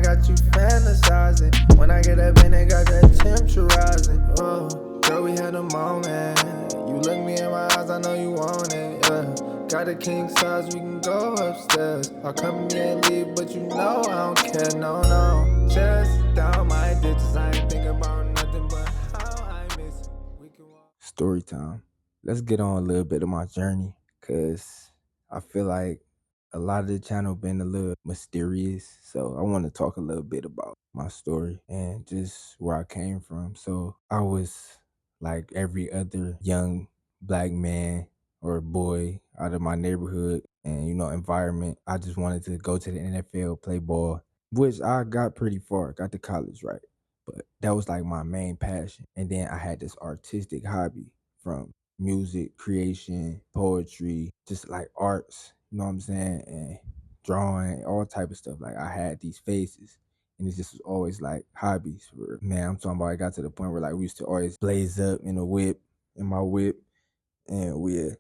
got you fantasizing. When I get up in it, got that temperature rising. Oh, girl, we had a moment. You look me in my eyes, I know you want it. Got a king size, we can go upstairs. I'll come here and leave, but you know I don't care, no, no. Just down my ditches, I ain't think about nothing but how I miss you. We can walk. Story time. Let's get on a little bit of my journey, cause I feel like a lot of the channel been a little mysterious. So I want to talk a little bit about my story and just where I came from. So I was like every other young black man or boy out of my neighborhood and environment. I just wanted to go to the NFL, play ball, which I got pretty far, got to college, right? But that was like my main passion. And then I had this artistic hobby from music creation, poetry, just like arts, you know what I'm saying? And drawing, all type of stuff. Like I had these phases. And it just was always like hobbies. Man, I'm talking about I got to the point where like we used to always blaze up in my whip, and we'd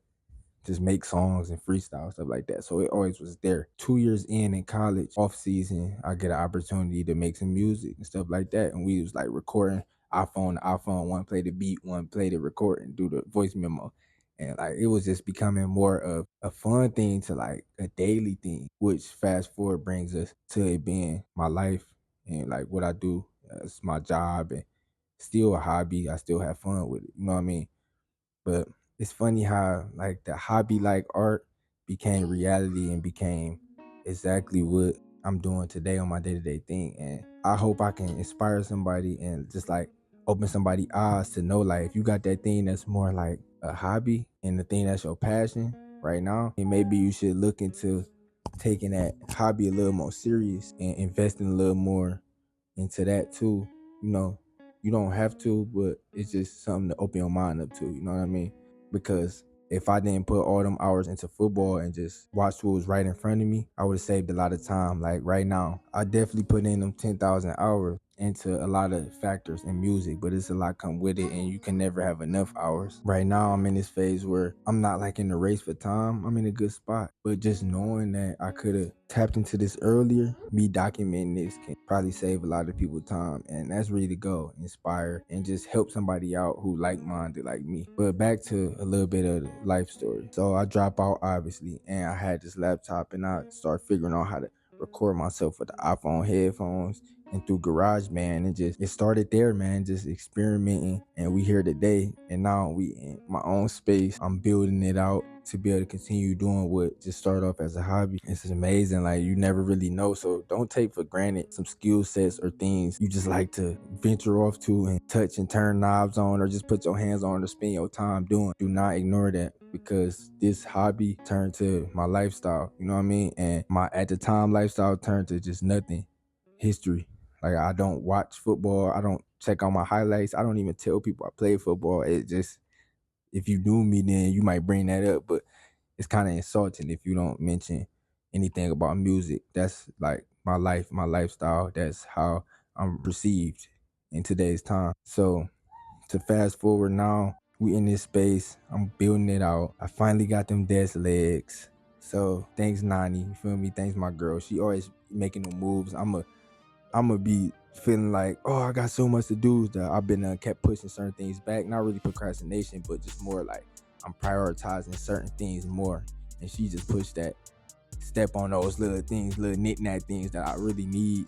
just make songs and freestyle stuff like that. So it always was there. 2 years in college, off season, I get an opportunity to make some music and stuff like that. And we was like recording iPhone to iPhone, one play the beat, one play the record and do the voice memo. And like it was just becoming more of a fun thing to like a daily thing, which fast forward brings us to it being my life and like what I do as my job and still a hobby. I still have fun with it. You know what I mean? But it's funny how like the hobby like art became reality and became exactly what I'm doing today on my day-to-day thing. And I hope I can inspire somebody and just like open somebody's eyes to know like if you got that thing that's more like a hobby and the thing that's your passion right now, and maybe you should look into taking that hobby a little more serious and investing a little more into that too. You know, you don't have to, but it's just something to open your mind up to. You know what I mean? Because if I didn't put all them hours into football and just watch what was right in front of me, I would have saved a lot of time. Like right now, I definitely put in them 10,000 hours into a lot of factors in music, but it's a lot come with it and you can never have enough hours. Right now, I'm in this phase where I'm not like in the race for time. I'm in a good spot, but just knowing that I could have tapped into this earlier, me documenting this can probably save a lot of people time. And that's really the goal, inspire and just help somebody out who like-minded like me. But back to a little bit of the life story. So I drop out obviously, and I had this laptop and I started figuring out how to record myself with the iPhone headphones and through GarageBand, and just it started there, man, just experimenting. And we here today, and now we in my own space. I'm building it out to be able to continue doing what just started off as a hobby. It's amazing, like you never really know. So don't take for granted some skill sets or things you just like to venture off to and touch and turn knobs on or just put your hands on or spend your time doing. Do not ignore that, because this hobby turned to my lifestyle, you know what I mean? And my at the time lifestyle turned to just nothing. History. Like I don't watch football. I don't check on my highlights. I don't even tell people I play football. It just, if you knew me, then you might bring that up, but it's kind of insulting if you don't mention anything about music. That's like my life, my lifestyle. That's how I'm perceived in today's time. So to fast forward now, we in this space. I'm building it out. I finally got them desk legs. So thanks Nani, you feel me? Thanks my girl. She always making the moves. I'm gonna be feeling like, oh, I got so much to do that I've been kept pushing certain things back. Not really procrastination, but just more like I'm prioritizing certain things more. And she just pushed that step on those little things, little knick-knack things that I really need.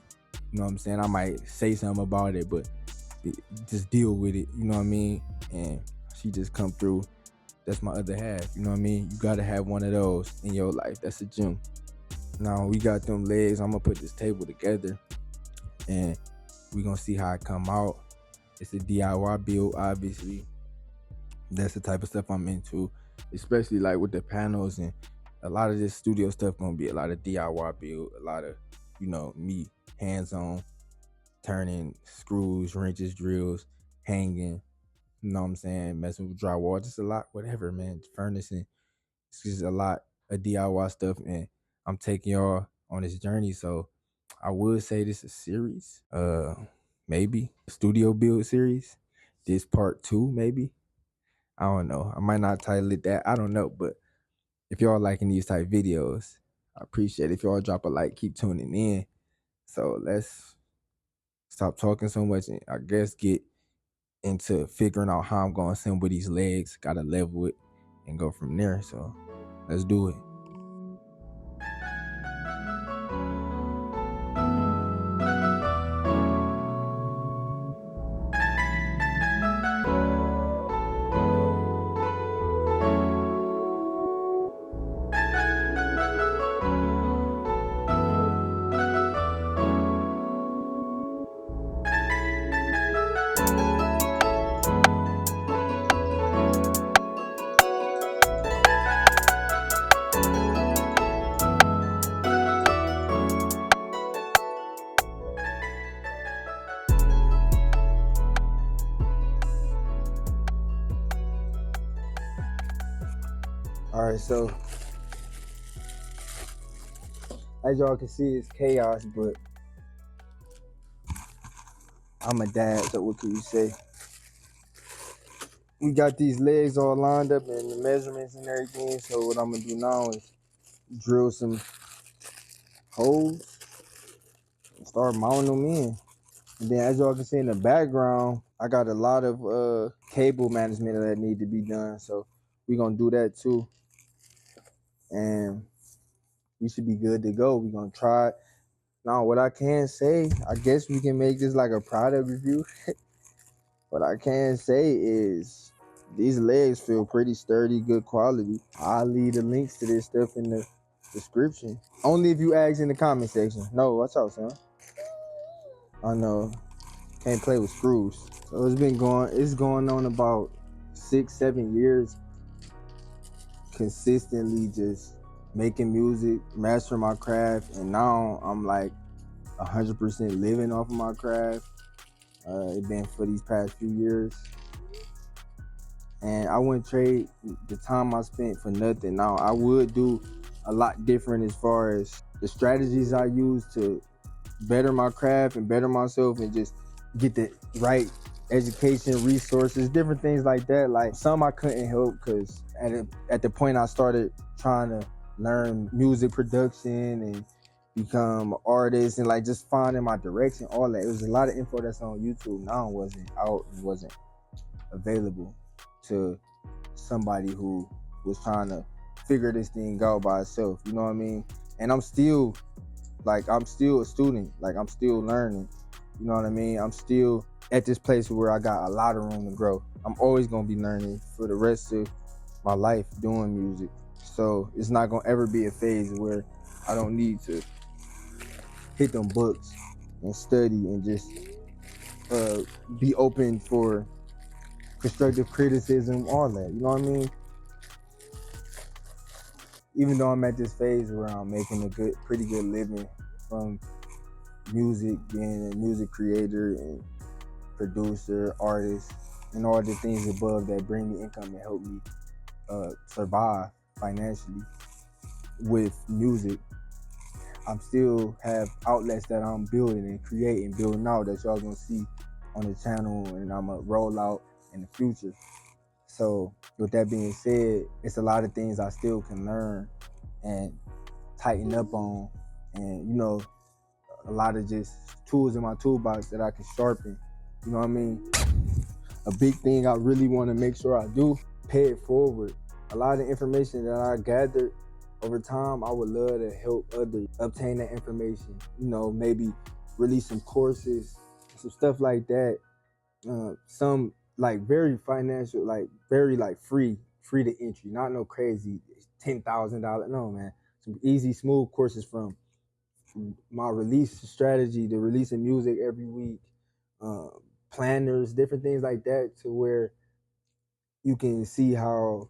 You know what I'm saying? I might say something about it, but just deal with it. You know what I mean? And she just come through. That's my other half. You know what I mean? You gotta have one of those in your life. That's a gem. Now we got them legs. I'm gonna put this table together and we're gonna see how it come out. It's a DIY build, obviously. That's the type of stuff I'm into, especially like with the panels, and a lot of this studio stuff gonna be a lot of DIY build, a lot of, me hands-on, turning screws, wrenches, drills, hanging, you know what I'm saying, messing with drywall, just a lot, whatever, man, furnishing. It's just a lot of DIY stuff, and I'm taking y'all on this journey. So I would say this is a series, maybe a studio build series. This part 2, maybe. I don't know. I might not title it that. I don't know. But if y'all liking these type videos, I appreciate it. If y'all drop a like, keep tuning in. So let's stop talking so much and I guess get into figuring out how I'm gonna assemble these legs, gotta level it and go from there. So let's do it. All right, so as y'all can see, it's chaos, but I'm a dad, so what can you say? We got these legs all lined up and the measurements and everything. So what I'm gonna do now is drill some holes and start mounting them in. And then as y'all can see in the background, I got a lot of cable management that need to be done. So we're gonna do that too. And we should be good to go. We're gonna try it. Now what I can say, I guess we can make this like a product review. What I can say is these legs feel pretty sturdy, good quality. I'll leave the links to this stuff in the description. Only if you ask in the comment section. No, watch out, son. I know. Can't play with screws. So it's going on about 6-7 years consistently just making music, mastering my craft, and now I'm like 100% living off of my craft. It's been for these past few years. And I wouldn't trade the time I spent for nothing. Now, I would do a lot different as far as the strategies I use to better my craft and better myself and just get the right education, resources, different things like that. Like some I couldn't help because at the point I started trying to learn music production and become an artist and like just finding my direction, all that. It was a lot of info that's on YouTube now wasn't out and wasn't available to somebody who was trying to figure this thing out by itself. You know what I mean? And I'm still a student. Like I'm still learning. You know what I mean? I'm still at this place where I got a lot of room to grow. I'm always gonna be learning for the rest of my life doing music. So it's not gonna ever be a phase where I don't need to hit them books and study and just be open for constructive criticism, all that. You know what I mean? Even though I'm at this phase where I'm making a pretty good living from music, being a music creator and producer, artist, and all the things above that bring me income and help me survive financially with music. I'm still have outlets that I'm building and creating, building out that y'all gonna see on the channel and I'm gonna roll out in the future. So with that being said, it's a lot of things I still can learn and tighten up on, and a lot of just tools in my toolbox that I can sharpen. You know what I mean? A big thing I really want to make sure I do, pay it forward. A lot of information that I gathered over time, I would love to help others obtain that information. Maybe release some courses, some stuff like that. Some like very financial, like very like free to entry, not no crazy $10,000. No, man, some easy, smooth courses from my release strategy to releasing music every week, planners, different things like that, to where you can see how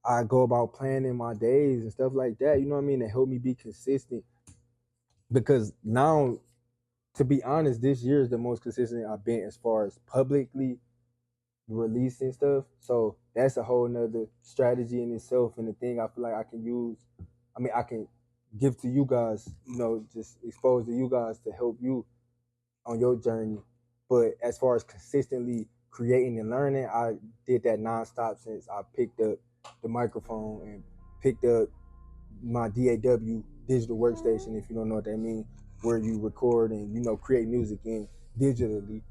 I go about planning my days and stuff like that. You know what I mean? To help me be consistent. Because now, to be honest, this year is the most consistent I've been as far as publicly releasing stuff. So that's a whole nother strategy in itself, and the thing I feel like I can use. I can give to you guys, just expose to you guys to help you on your journey. But as far as consistently creating and learning, I did that nonstop since I picked up the microphone and picked up my DAW digital workstation, if you don't know what that means. where you record and, you know, create music in digitally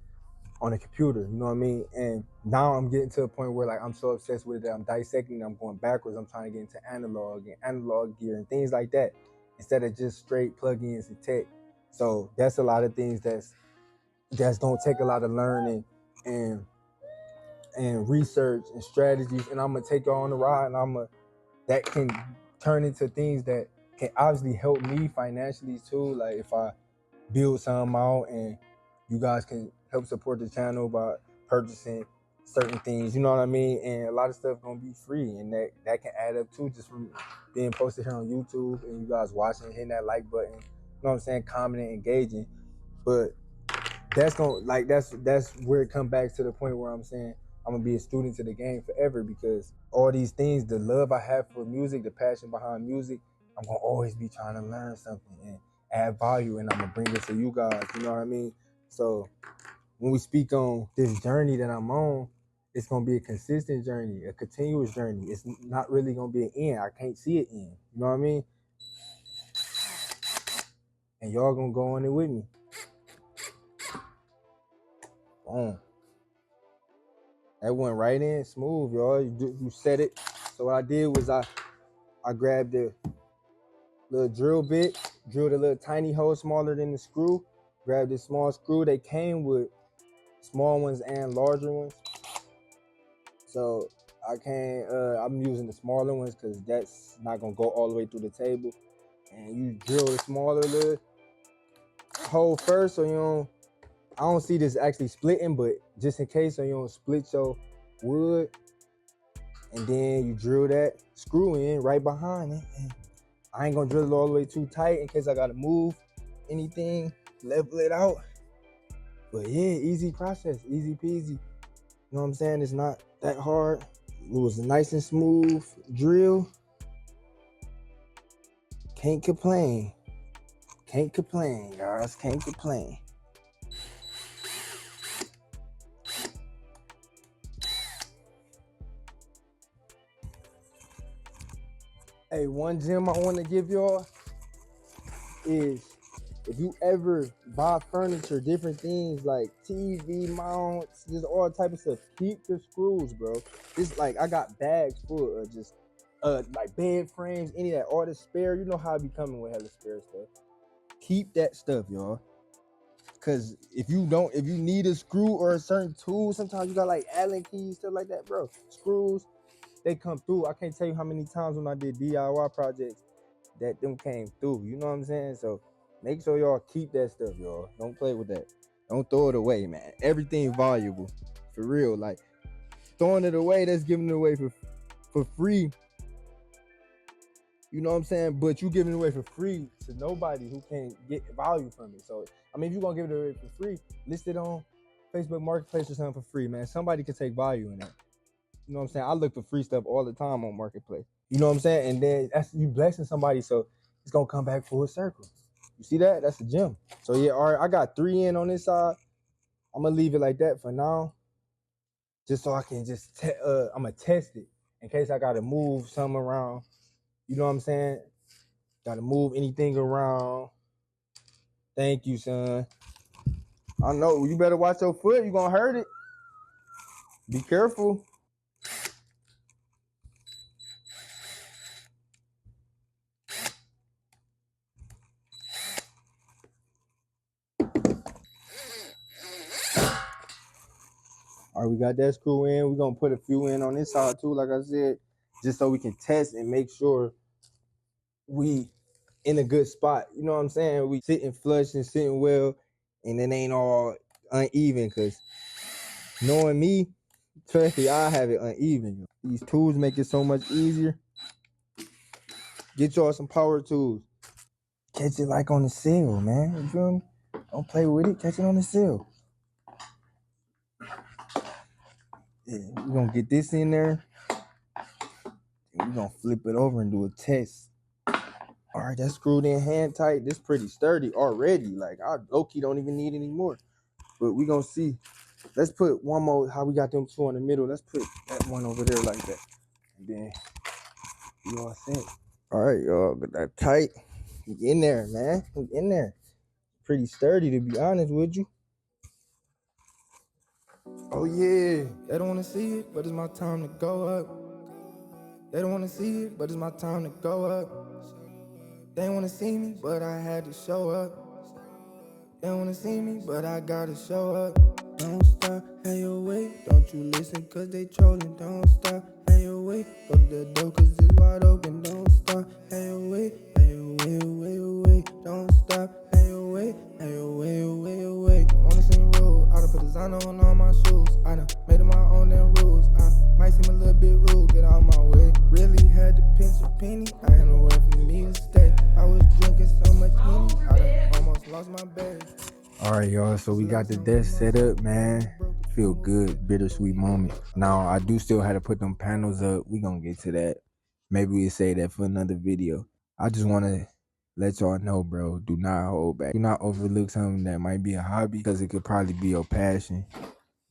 on a computer, you know what I mean? And now I'm getting to a point where like I'm so obsessed with it that I'm dissecting, I'm going backwards, I'm trying to get into analog and analog gear and things like that instead of just straight plugins and tech. So that's a lot of things that's gonna take a lot of learning and research and strategies, and I'm gonna take y'all on the ride, and that can turn into things that can obviously help me financially too. Like if I build something out and you guys can help support the channel by purchasing certain things, you know what I mean? And a lot of stuff gonna be free, and that can add up too, just from being posted here on YouTube and you guys watching, hitting that like button, you know what I'm saying, commenting, engaging. But that's where it comes back to the point where I'm saying I'm gonna be a student to the game forever, because all these things, the love I have for music, the passion behind music, I'm gonna always be trying to learn something and add value, and I'm gonna bring it to you guys, you know what I mean? So when we speak on this journey that I'm on, it's gonna be a consistent journey, a continuous journey. It's not really gonna be an end. I can't see it end, you know what I mean? And y'all gonna go on it with me. Boom. That went right in smooth, y'all. You said it. So what I did was I grabbed the little drill bit, drilled a little tiny hole smaller than the screw, grabbed this small screw. They came with small ones and larger ones. So I'm using the smaller ones because that's not gonna go all the way through the table. And you drill the smaller little hole first, so I don't see this actually splitting, but just in case, so you don't split your wood. And then you drill that screw in right behind it. And I ain't gonna drill it all the way too tight in case I gotta move anything, level it out. But yeah, easy process, easy peasy. You know what I'm saying? It's not that hard. It was a nice and smooth drill. Can't complain. Can't complain, guys. Can't complain. Hey, one gem I want to give y'all is, if you ever buy furniture, different things like TV mounts, just all type of stuff, keep the screws, bro. It's like I got bags full of just like bed frames, any of that, all the spare. You know how I be coming with hella spare stuff. Keep that stuff, y'all. Cause if you need a screw or a certain tool, sometimes you got like Allen keys, stuff like that, bro. Screws, they come through. I can't tell you how many times when I did DIY projects that them came through. You know what I'm saying? So make sure y'all keep that stuff, y'all. Don't play with that. Don't throw it away, man. Everything valuable, for real. Like throwing it away, that's giving it away for free. You know what I'm saying? But you giving it away for free to nobody who can get value from it. So I mean, if you're gonna give it away for free, list it on Facebook Marketplace or something for free, man. Somebody can take value in that. You know what I'm saying? I look for free stuff all the time on Marketplace. You know what I'm saying? And then that's you blessing somebody, so it's gonna come back full circle. You see that? That's a gem. So yeah, all right, I got 3 in on this side. I'm gonna leave it like that for now, just so I can just I'm gonna test it in case I gotta move something around. You know what I'm saying? Gotta move anything around. Thank you, son. I know you better watch your foot. You gonna hurt it. Be careful. All right, we got that screw in. We're gonna put a few in on this side too, like I said, just so we can test and make sure we in a good spot. You know what I'm saying? We sitting flush and sitting well, and it ain't all uneven, because knowing me, trust me, I have it uneven. These tools make it so much easier. Get y'all some power tools. Catch it like on the sill, man. You feel me? Don't play with it. Catch it on the sill. Yeah, we're gonna get this in there. We're gonna flip it over and do a test. All right, that's screwed in hand tight. This pretty sturdy already. Like I low-key don't even need any more. But we gonna see. Let's put one more, how we got them 2 in the middle. Let's put that one over there like that. And then you all set. All right, y'all, get that tight. We in there, man. We in there. pretty sturdy, to be honest with you. Oh yeah, they don't wanna see it, but it's my time to go up. They don't wanna see it, but it's my time to go up. They don't wanna see me, but I had to show up. They don't wanna see me, but I gotta show up. Don't stop, have your way. Don't you listen, cause they trolling. Don't stop, have your way. Go to the door, cause it's wide open. Don't stop, have your way. Have your way, way, way. Don't stop, have your way. Have your way, way, way. On the same road, I done put designer on all my shoes. I done made it my own damn rules. I might seem a little bit rude, get out my way. Really had to pinch a penny. I had no way for me to stay. I was drinking so much Henny, I done almost lost my bag. All right, y'all. So we got the desk set up, man. Feel good, bittersweet moment. Now I do still have to put them panels up. We gonna get to that. Maybe we'll say that for another video. I just wanna let y'all know, bro. Do not hold back. Do not overlook something that might be a hobby, because it could probably be your passion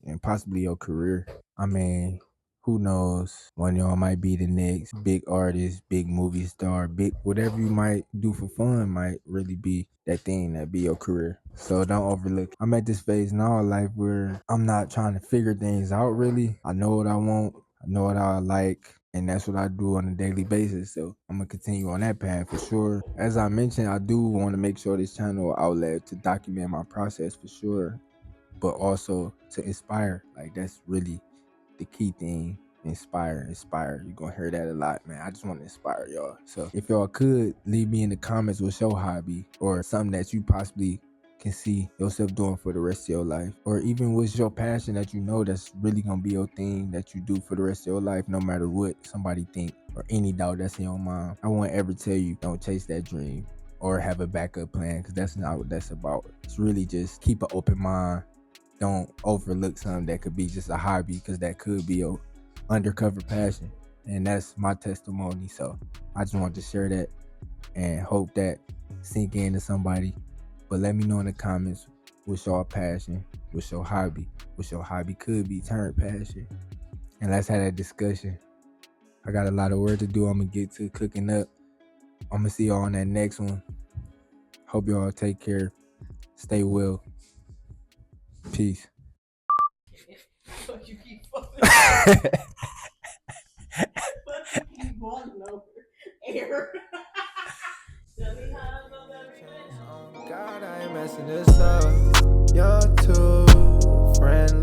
and possibly your career. I mean, who knows? One of y'all might be the next big artist, big movie star, big whatever you might do for fun might really be that thing that be your career. So don't overlook it. I'm at this phase now in life where I'm not trying to figure things out really. I know what I want, I know what I like, and that's what I do on a daily basis. So I'm gonna continue on that path for sure. As I mentioned, I do want to make sure this channel outlet to document my process for sure, but also to inspire. Like, that's really the key thing. Inspire. You're gonna hear that a lot, man. I just want to inspire y'all. So if y'all could leave me in the comments what's your hobby, or something that you possibly can see yourself doing for the rest of your life, or even what's your passion that you know that's really gonna be your thing that you do for the rest of your life, no matter what somebody think or any doubt that's in your mind. I won't ever tell you don't chase that dream or have a backup plan, because that's not what that's about. It's really just keep an open mind. Don't overlook something that could be just a hobby, because that could be your undercover passion. And that's my testimony. So I just wanted to share that and hope that sink into somebody. But let me know in the comments what's your passion, what's your hobby could be turned passion. And let's have that discussion. I got a lot of work to do. I'm going to get to cooking up. I'm going to see y'all on that next one. Hope y'all take care. Stay well. Peace. You keep fucking. You keep going over air. God, I ain't messing this up. You're too friendly.